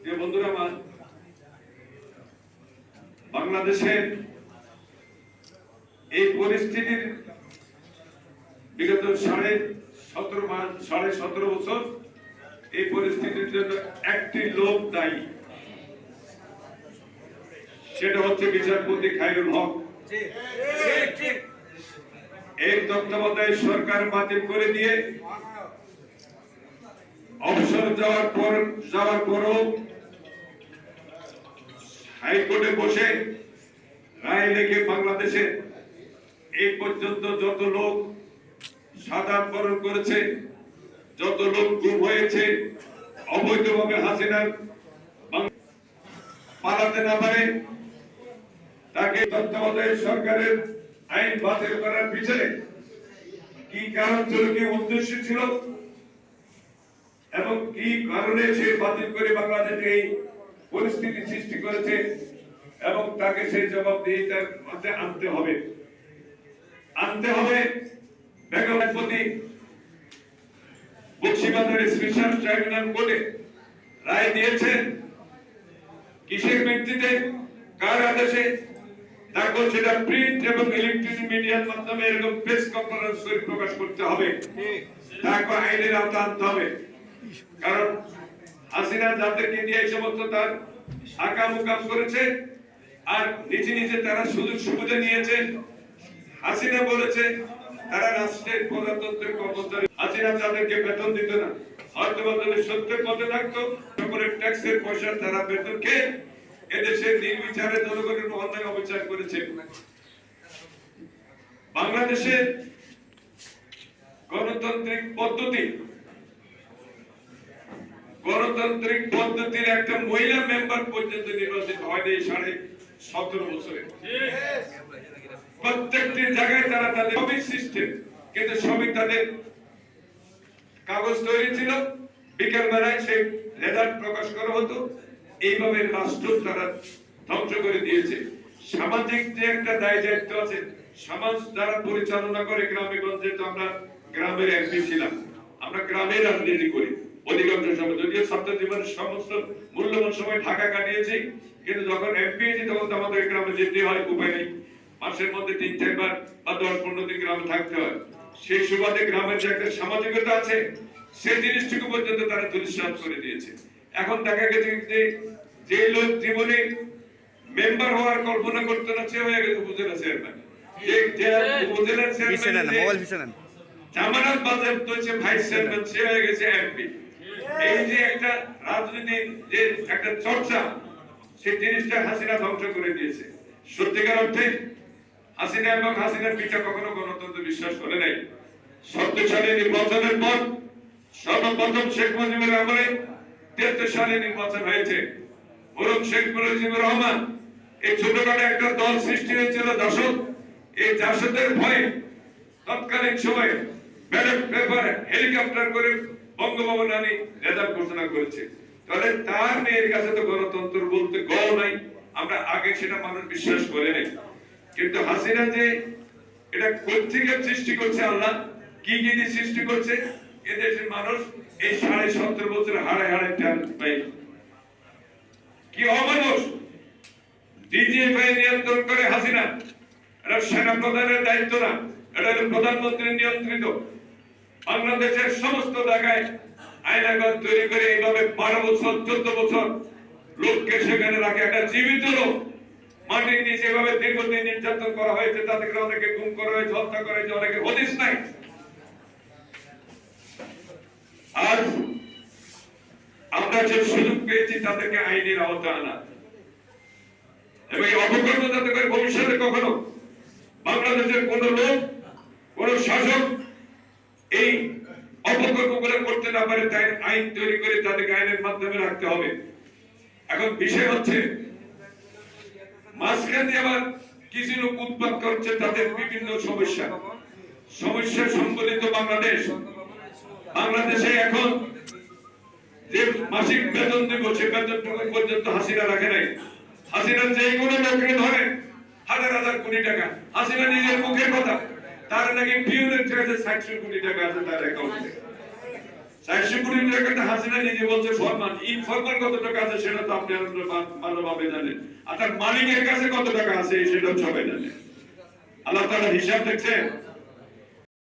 যে বন্ধুরা আমার বাংলাদেশের এই পরিস্থিতির বিগত 17.5 বছর এই পরিস্থিতির জন্য একটি লোক দায়ী, সেটা হচ্ছে বিচারপতি খায়রুল হক। এই তত্ত্বাবধায়ক সরকার বাতিল করে দিয়ে অবসর যাওয়ার পরও হাইকোর্টে বসে রায় লিখে বাংলাদেশে এই পর্যন্ত যত লোক সাদা বরণ করেছে, যত লোক গুম হয়েছে, অবৈধভাবে হাসিনার পালাতে না পারে তাকে তত্ত্বাবধায়ক সরকারের আইন বাতিল করার পিছনে কি কারণ ছিল, কি উদ্দেশ্য ছিল এবং কি কারণে সে বাতিল করে বাংলাদেশে এই পরিস্থিতি সৃষ্টি করেছে এবং তাকে সেই জবাবদিহিতার মধ্যে আনতে হবে। বেগমপতি বক্সিবাজারের স্পেশাল ট্রাইব্যুনাল কোর্টে রায় দিয়েছেন কিসের ভিত্তিতে, কার আদেশে, তারপর সেটা প্রিন্ট এবং ইলেকট্রনিক মিডিয়ার মাধ্যমে এরকম প্রেস কনফারেন্স করে প্রকাশ করতে হবে, তারপর আইনের আওতা আনতে হবে। কারণ হাসিনা যাদেরকে দিয়ে এই সমস্ত তার আকাম করেছে আর নিজে তারা সুযোগ সুবিধা নিয়েছে। হাসিনা বলেছে তারা রাষ্ট্রের প্রজাতন্ত্রের কর্মচারী, হাসিনা তাদেরকে বেতন দিত না, হয়তো তাদের সত্যের পথে থাকতো, সকলের ট্যাক্সের পয়সা তারা বেতন খেয়ে এদেশের নির্বিচারে জনগণের অন্যায় অবিচার করেছে। বাংলাদেশের গণতান্ত্রিক পদ্ধতির একটা মহিলা মেম্বার পর্যন্ত নির্বাচিত হয়নি 17.5 বছরে। প্রত্যেকটি জায়গায় তারা তাদের সবই সিস্টেম, কিন্তু সবই তাদের কাগজ তৈরি ছিল, বিকেল বেলায় সেই রেজাল্ট প্রকাশ করা হতো। এইভাবে রাষ্ট্র তারা ধ্বংস করে দিয়েছে। সামাজিক যে একটা দায় দায়িত্ব আছে, সমাজ যারা পরিচালনা করে গ্রামে গঞ্জে, তো আমরা গ্রামের এমপি ছিলাম, আমরা গ্রামের রাজনীতি করি অধিকাংশ সময়, যদিও ছাত্র জীবনের সমস্ত মূল্যবান সময় ঢাকা কাটিয়েছি, কিন্তু যখন এমপি হয়েছি তখন তো আমাদের গ্রামে যেতে হয়, উপায় নেই। মাসের মধ্যে 3-4 বার বা 10-15 দিন গ্রামে থাকতে হয়। সেই সুবাদে গ্রামের যে একটা সামাজিকতা আছে, সেই জিনিসটুকু পর্যন্ত তারা দুঃসাহস করে দিয়েছে। এখন দেখা গেছে যে লোক জীবনে মেম্বার হওয়ার কল্পনা করতে না, সে হয়ে গেছে উপজেলা চেয়ারম্যান। উপজেলার চেয়ারম্যান জামানত বাজেয়াপ্ত হয়েছে ভাইস চেয়ারম্যান, সে হয়ে গেছে এমপি। এই যে একটা রাজনীতির যে একটা চর্চা, সেই জিনিসটা হাসিনা ধ্বংস করে দিয়েছে। সত্যিকার অর্থে হাসিনা এবং হাসিনার পিতা কখনো গণতন্ত্র বিশ্বাস করে নাই। ৭০ সালে নির্বাচনের পর সর্বপ্রথম শেখ মুজিবের আমলে ৭৩ সালে নির্বাচন হয়েছে। বরং শেখ মুজিবুর রহমান এই ছোটখাটো একটা দল সৃষ্টি হয়েছিল জাসদ। এই জাসদের ভয়ে তৎকালীন সময়ে ব্যালট পেপারে হেলিকপ্টার করে বঙ্গভবন আনি রেজাল্ট ঘোষণা করেছে। তাহলে তার মেয়ের কাছে তো গণতন্ত্র বলতে গও নাই, আমরা আগে সেটা মানুষ বিশ্বাস করে নাই। কিন্তু হাসিনা যে এটা কোথেকে সৃষ্টি করছে, আল্লাহ কি কি দিয়ে সৃষ্টি করছে, এদেশের মানুষ এই 17.5 বছর হাড়ে টের পাই। কি অমানুষ ডিজিএফআই নিয়ন্ত্রণ করে হাসিনা, এটা সেনা প্রধানের দায়িত্ব না, এটা প্রধানমন্ত্রী নিয়ন্ত্রিত। বাংলাদেশের সমস্ত জায়গায় আইনাগর তৈরি করে এইভাবে 12 বছর 14 বছর লোককে সেখানে রাখে। একটা জীবিত লোক মাটির নিচে এভাবে দীর্ঘদিন নির্যাতন করা হয়েছে, তাদেরকে অনেকে গুম করা হয়েছে, হত্যা করা হয়েছে, অনেকে হদিস নাই। আর আমরা যে সুযোগ পেয়েছি তাদেরকে আইনের আওতা আনা এবং এই অপকর্ম যাতে করে ভবিষ্যতে কখনো বাংলাদেশের কোন লোক, কোন শাসক এই অপকর্মগুলো করতে না পারে, তাই আইন তৈরি করে তাদেরকে আইনের মাধ্যমে রাখতে হবে। এখন বিষয় হচ্ছে মাঝখানে আবার কিছু লোক উৎপাত করছে, তাদের বিভিন্ন সমস্যা সংবলিত বাংলাদেশে এখন যে মাসিক বেতন দিব, সে বেতনটুকু পর্যন্ত হাসিনা রাখে নাই। হাসিনা যে কোনো লোককে ধরে 1000 কোটি টাকা, হাসিনা নিজের মুখের কথা, তার নাকি পিউনের কাছে 60 কোটি টাকা আছে তার অ্যাকাউন্টে। 400 কোটি টাকাতে হাসিনা নিজে বলছে ফরমান, ইনফরমাল কত টাকা আছে সেটা তো আপনি আরো ভালোভাবে জানেন, আর তার মালিকের কাছে কত টাকা আছে সেটাও সবাই জানে। আল্লাহ তাআলা হিসাব দেখছেন।